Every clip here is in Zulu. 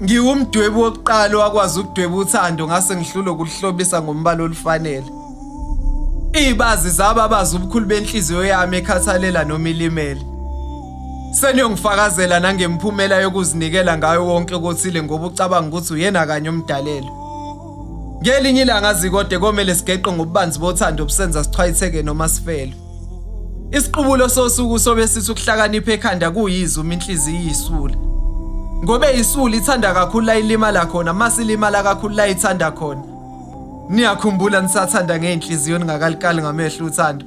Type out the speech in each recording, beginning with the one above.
Ngiwumdwebi wokuqala wakwazi ukudweba uthando ngase ngihlule ukuhlobisa ngombala olufanele. Ibazi zababaza ubukhulu benhliziyo yami ekhathalela noma ilimele. Seniyongifakazela nangemphumela yokuzinikela ngayo wonke kothile ngoba ucabanga ukuthi uyena kanye umdalelo. Ngelinye ilanga zikode komele sigeqe ngobubanzi bothando obusenza sichwayitheke noma sifele. Isiqubulo sosuku sobe sithi ukuhlakanipha ekhanda kuyizuma inhliziyo iyisula. Ngobe isula ithanda kakhulu la ilimala khona mase ilimala kakhulu la ithanda khona. Niyakhumbula nisathanda ngeenhliziyo ningakalikali ngamehlo uthando.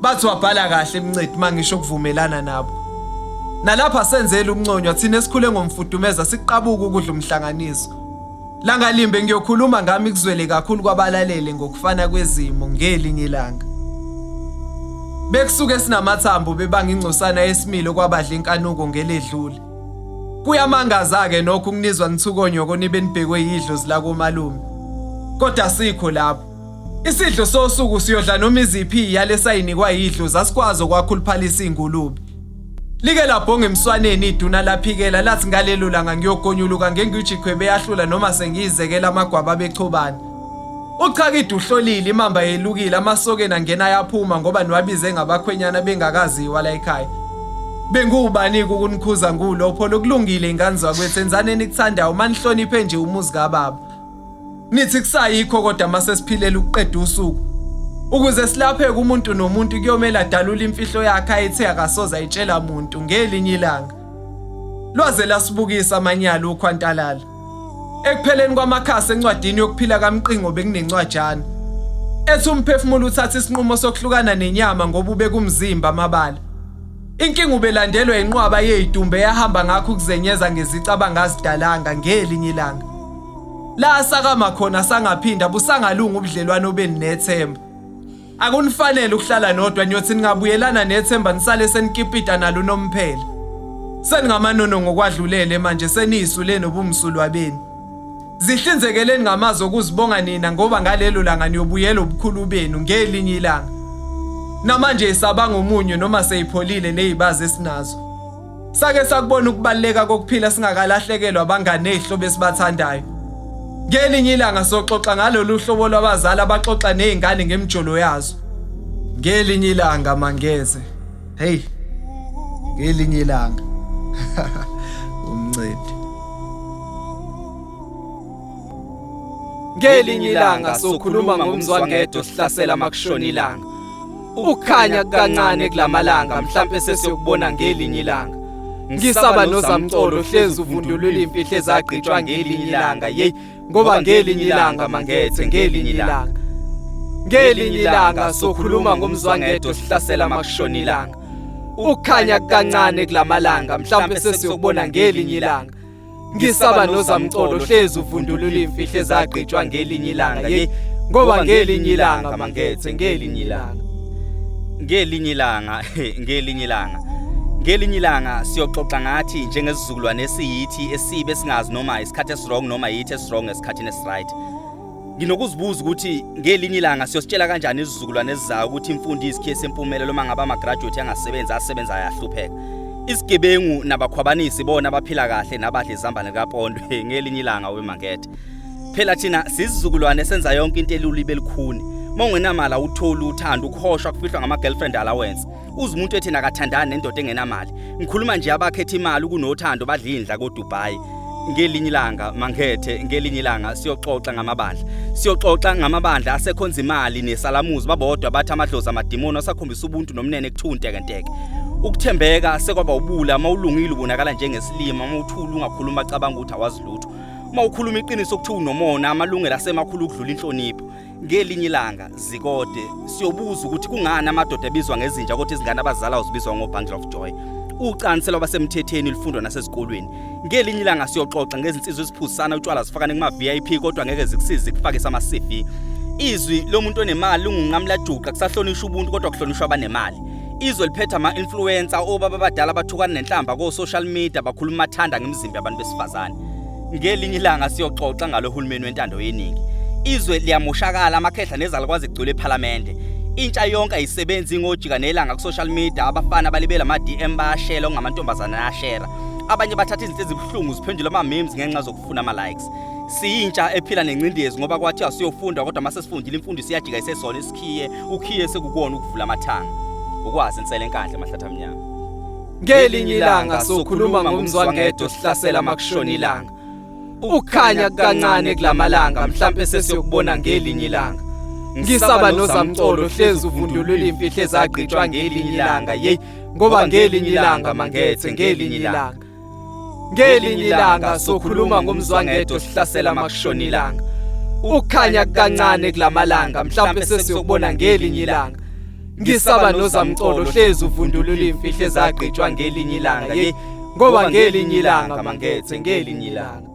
Bathi wabhala kahle emncedi mangisho ukuvumelana nabo. Nalapha senzela umnconywa thina esikhule ngomfudumeza siqabuka ukudla umhlanganiso. Langalimbe ngiyokhuluma ngami kuzwele kakhulu kwabalalele ngokufana kwezimo ngelinye ilanga. Bekusuke sinamathambo bebanga ingcosana esimilo kwabadla inkanuko ngeledlule. Kuyamangaza ke nokho kunizwa nithukonyoko nibe nibhekwe yidlozi la komalume. Kodwa sikho lapho. Isidlo sosuku siyodla noma iziphi yalesayinikwa yidlozi asikwazi okwakhuluphalisa ingulube. Like labhonga emswaneni iduna laphikela lathi ngalelo langa ngiyogonyuluka ngengijikhwebe yahlula noma sengiyizekela amagwaba bechobana. Uchakide uhlolile imamba yelukile amasokeni angena yaphuma ngoba niwabize ngabakhwenyana bengakaziwa la ekhaya. Bengubani ukunikhuza ngulopho lokulungile ingane zakwethu enzane nikuthandayo manihloniphe nje umuzi kababa. Nithi kusayikho kodwa mase siphilela ukuqeda usuku. Ukuze silapheke umuntu nomuntu kuyomela adalula imfihlo yakhe ayithe akasoza ayitshela umuntu ngelinye ilanga. Lwaze lasibukisa amanyala ukhwantalala. Ekupheleni kwamakhasi encwadini yokuphila kaMqingo bekunencwajana. Ethi umphefumulo uthatha isinqumo sokuhlukana nenyama ngoba ube kumzimba amabala. Inkinga ubelandelwa inqwaba yezidumbe yahamba ngakho ukuzenyeza ngezica abangazidalanga ngelinye ilanga. La sakama khona sangaphinda busangalunga ubudlelwano obeninethemba. Akunifanele ukuhlala nodwa nyothi ningabuyelana nethemba nisale senikipita nalo nomphela. Seningamanono ngokwadlulele manje senisule nobumsulwa beni. Zihlinzekeleni ngamazo okuzibonga nina ngoba ngalelo langa niyobuyela ubukhulu benu ngelinye ilanga. Namanje isabanga umunyu noma seyipholile nezibazi esinazo. Sake sakubona ukubaleka kokuphila singakalahlekelwa abangane nezihlobo esibathandayo. Ngelinye ilanga soxoxa ngalolu hlobo lwabazali abaxoxa nezingane ngemjolo yazo. Ngelinye ilanga mangeze. Hey. Ngelinye ilanga. Umncedi. Ngelinye ilanga sokhuluma ngomzwangedo sihlasela makushona ilanga. Ukhanya kancane kulamalanga mhlambe sesiyokubona ngelinye ilanga. Ngisaba nozamcolo hlezi uvundulula imfihlo ezagqitshwa ngelinye ilanga hey ngoba ngelinye ilanga mangethe ngelinye ilanga. Ngelinye ilanga sokhuluma ngomzwangedo sihlasela makushona ilanga. Ukhanya kancane kulamalanga mhlambe sesiyokubona ngelinye ilanga. Ngisaba nozamcolo hlezi uvundulula imfihlo ezagqitshwa ngelinye ilanga hey ngoba ngelinye ilanga mangethe ngelinye ilanga. Ngelinye ilanga ngelinye ilanga. Ngelinye ilanga siyoxoxa ngathi njengesizukulwane esiyithi esibe singazi noma isikhathi esirong noma yithi esirong esikhathini esiright. Nginokuzibuza ukuthi ngelinye ilanga siyositshela kanjani izizukulwane ezizayo ukuthi imfundo isikhe sempumelelo mangaba ama graduate angasebenza asebenza ayahlupheka. Isigebengu nabakhwabanisi bona abaphila kahle nabadla izambane likaPondwe ngelinye ilanga weMangete. Phela thina sizizukulwane senza yonke into eluli belikhuni. Mongenamali awuthola uthando ukhoshwa kufihlwa ngama girlfriend allowance. Uzumuntu ethi nakathandana nendoda engenamali. Ngikhuluma nje abakhetha imali kunothando badlindla koDubai. Ngelinye ilanga Mangete ngelinye ilanga siyoxoxa ngamabandla. Siyoxoxa ngamabandla asekhonza imali nesalamuzi babodwa bathi amadlozi amadimoni asakhombisa ubuntu nomnene kuthunte kenteke. Ukuthembeka sekwaba ubula mawulungile ubonakala njengesilima mawuthula ungakhuluma acabanga ukuthi awazilutho. Mawukhuluma iqiniso ukuthi unomona amalungelo asemakhulu ukudlula inhlonipho. Ngelinye ilanga zikode siyobuza ukuthi kungani amadoda ebizwa ngezinja ukuthi izingane abazala uzibizwa ngobundle of joy. Ucanisela basemthetheni lifundwa nasesikolweni. Ngelinye ilanga siyoxoxa ngezinsizwe eziphusana utshwala zifakane kuma VIP kodwa ngeke zikusize kufake sama CV. Izwi lomuntu onemali ungunqamla juqa kusahlonishwa ubuntu kodwa kuhlonishwa abanemali. Izwe liphetha ama influencer obaba abadala abathukana nenhlamba ko social media bakhuluma thanda ngemizimba yabantu besifazane. Ngelinye ilanga siyoxoxa ngalohulumeni wentando yeningi. Izwe liyamoshakala amakhehla nezalukwazi egcwele eParliament. Intsha yonke ayisebenzi ngojika nelanga ku social media abafana balibela ama DM bayashela ngamantombazana ayashare. abanye bathatha izinto ezibuhlungu ziphendula ama-memes ngenxa zokufuna ama-likes. Siyintsha ephila nencindezi ngoba kwathi asiyofunda kodwa mase sifundile imfundo siyajika isesona isikhiye, ukhiye sekukona ukuvula amathanga. Ukwazi insele enkandla Mahlatha Mnyama. Ngelinye ilanga sokhuluma ngomzwangedwa sihlasela makushona ilanga. Ukukhanya kancane kulamalanga mhlambe sesiyokubona ngelinye ilanga. Ngisaba nozamcolo hlezi uvundulula imfihlo ezagqitshwa ngelinye ilanga hey ngoba ngelinye ilanga mangethe ngelinye ilanga. Ngelinye ilanga sokhuluma ngomzwangedwa sihlasela makushona ilanga. Ukukhanya kancane kulamalanga mhlambe sesiyokubona ngelinye ilanga. Ngisaba nozamcolo hlezi uvundulula imfihlo ezagqitshwa ngelinye ilanga hey ngoba ngelinye ilanga mangethe ngelinye ilanga.